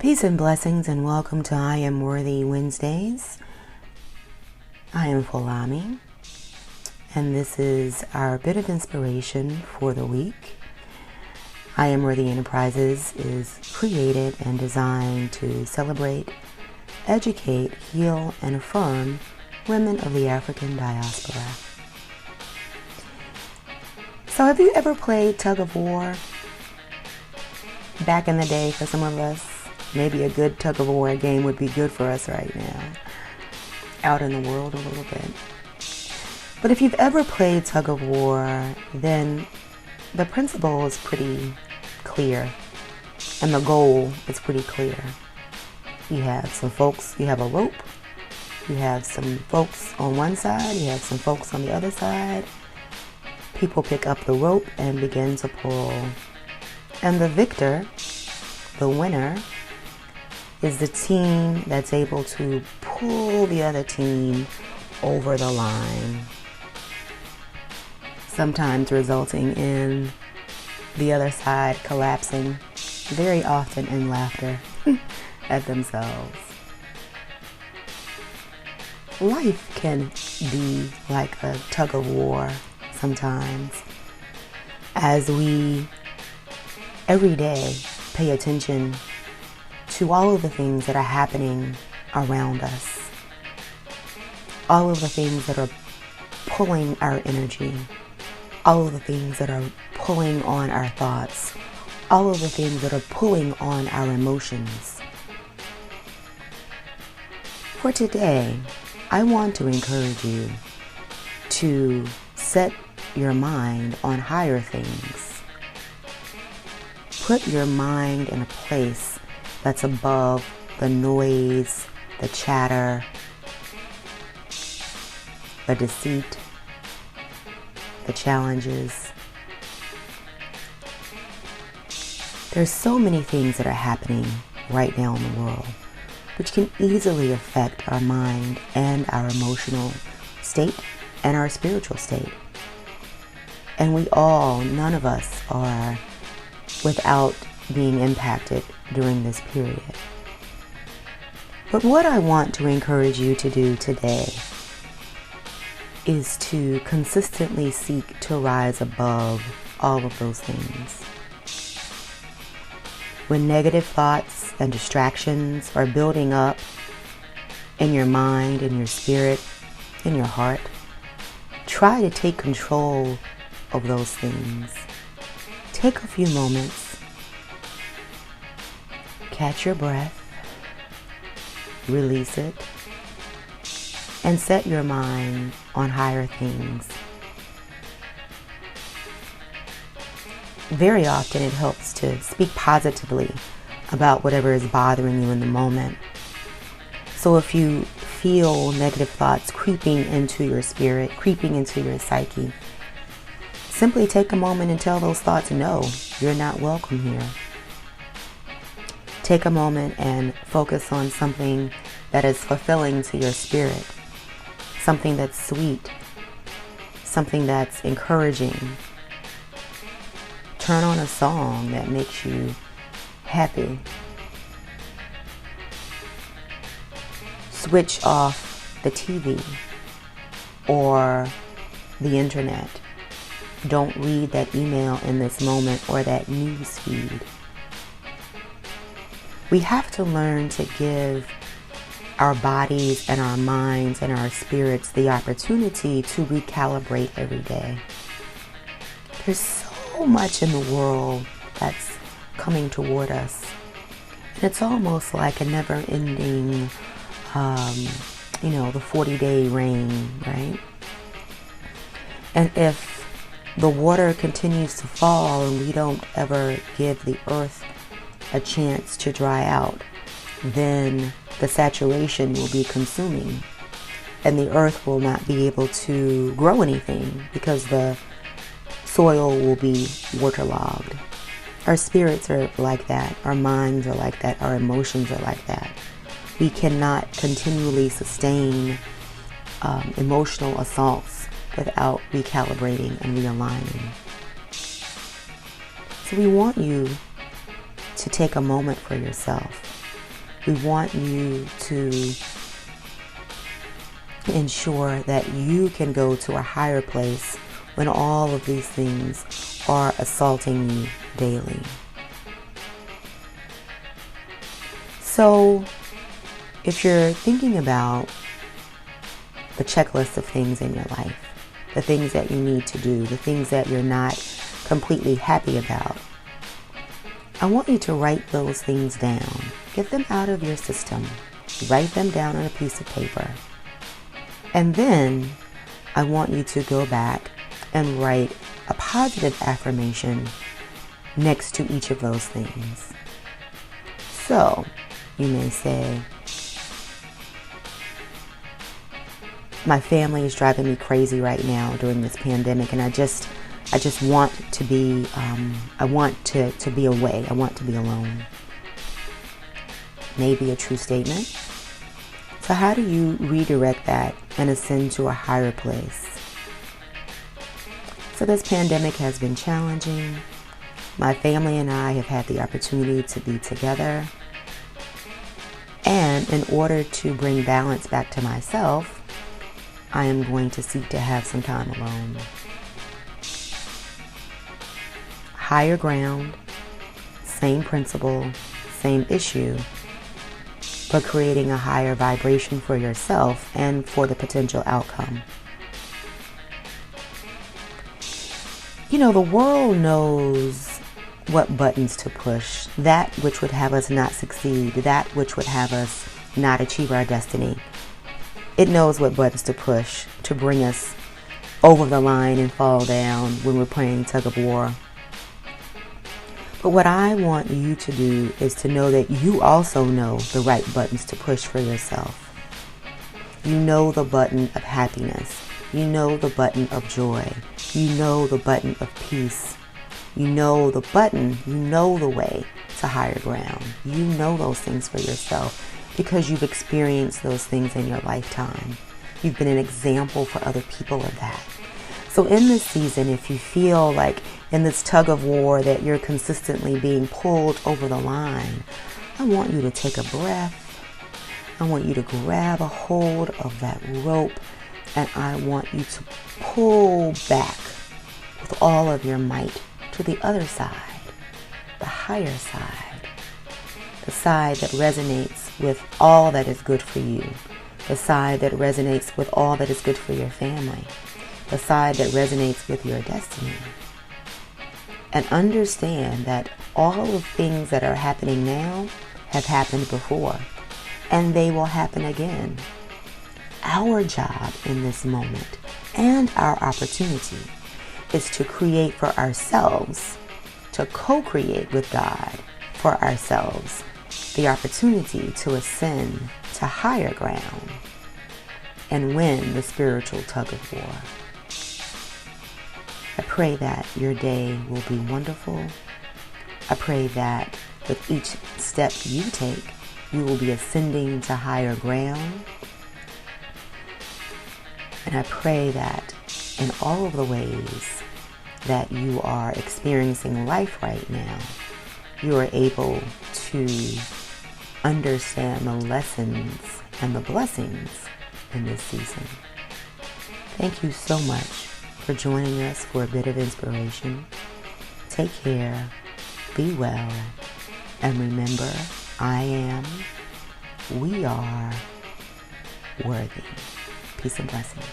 Peace and blessings, and welcome to I Am Worthy Wednesdays. I am Fulami, and this is our bit of inspiration for the week. I Am Worthy Enterprises is created and designed to celebrate, educate, heal, and affirm women of the African diaspora. So have you ever played Tug of War? Back in the day, for some of us, maybe a good Tug of War game would be good for us right now, out in the world a little bit. But if you've ever played Tug of War, then the principle is pretty clear, and the goal is pretty clear. You have some folks, you have a rope, you have some folks on one side, you have some folks on the other side. People pick up the rope and begin to pull. And the victor, the winner, is the team that's able to pull the other team over the line, sometimes resulting in the other side collapsing, very often in laughter at themselves. Life can be like a tug of war sometimes, as we every day pay attention to all of the things that are happening around us, all of the things that are pulling our energy, all of the things that are pulling on our thoughts, all of the things that are pulling on our emotions. For today, I want to encourage you to set your mind on higher things. Put your mind in a place that's above the noise, the chatter, the deceit, the challenges. There's so many things that are happening right now in the world, which can easily affect our mind and our emotional state and our spiritual state. And we all, none of us are without being impacted during this period. But what I want to encourage you to do today is to consistently seek to rise above all of those things. When negative thoughts and distractions are building up in your mind, in your spirit, in your heart, try to take control of those things. Take a few moments, catch your breath, release it, and set your mind on higher things. Very often it helps to speak positively about whatever is bothering you in the moment. So if you feel negative thoughts creeping into your spirit, creeping into your psyche, simply take a moment and tell those thoughts, no, you're not welcome here. Take a moment and focus on something that is fulfilling to your spirit, something that's sweet, something that's encouraging. Turn on a song that makes you happy. Switch off the TV or the internet. Don't read that email in this moment or that news feed. We have to learn to give our bodies and our minds and our spirits the opportunity to recalibrate every day. There's so much in the world that's coming toward us. And it's almost like a never-ending, the 40-day rain, right? And if the water continues to fall and we don't ever give the earth a chance to dry out, then the saturation will be consuming and the earth will not be able to grow anything because the soil will be waterlogged. Our spirits are like that. Our minds are like that. Our emotions are like that. We cannot continually sustain emotional assaults without recalibrating and realigning. So we want you to take a moment for yourself. We want you to ensure that you can go to a higher place when all of these things are assaulting you daily. So, if you're thinking about the checklist of things in your life, the things that you need to do, the things that you're not completely happy about, I want you to write those things down. Get them out of your system. Write them down on a piece of paper. And then I want you to go back and write a positive affirmation next to each of those things. So, you may say, my family is driving me crazy right now during this pandemic, and I just want to be, I want to be away. I want to be alone. Maybe a true statement. So how do you redirect that and ascend to a higher place? So this pandemic has been challenging. My family and I have had the opportunity to be together. And in order to bring balance back to myself, I am going to seek to have some time alone. Higher ground, same principle, same issue, but creating a higher vibration for yourself and for the potential outcome. You know, the world knows what buttons to push, that which would have us not succeed, that which would have us not achieve our destiny. It knows what buttons to push to bring us over the line and fall down when we're playing Tug of War. But what I want you to do is to know that you also know the right buttons to push for yourself. You know the button of happiness. You know the button of joy. You know the button of peace. You know the button. You know the way to higher ground. You know those things for yourself because you've experienced those things in your lifetime. You've been an example for other people of that. So in this season, if you feel like in this tug of war that you're consistently being pulled over the line, I want you to take a breath. I want you to grab a hold of that rope, and I want you to pull back with all of your might to the other side, the higher side, the side that resonates with all that is good for you, the side that resonates with all that is good for your family, the side that resonates with your destiny. And understand that all of the things that are happening now have happened before, and they will happen again. Our job in this moment and our opportunity is to create for ourselves, to co-create with God for ourselves, the opportunity to ascend to higher ground and win the spiritual tug of war. I pray that your day will be wonderful. I pray that with each step you take, you will be ascending to higher ground. And I pray that in all of the ways that you are experiencing life right now, you are able to understand the lessons and the blessings in this season. Thank you so much for joining us for a bit of inspiration. Take care, be well, and remember, I am, we are worthy. Peace and blessings.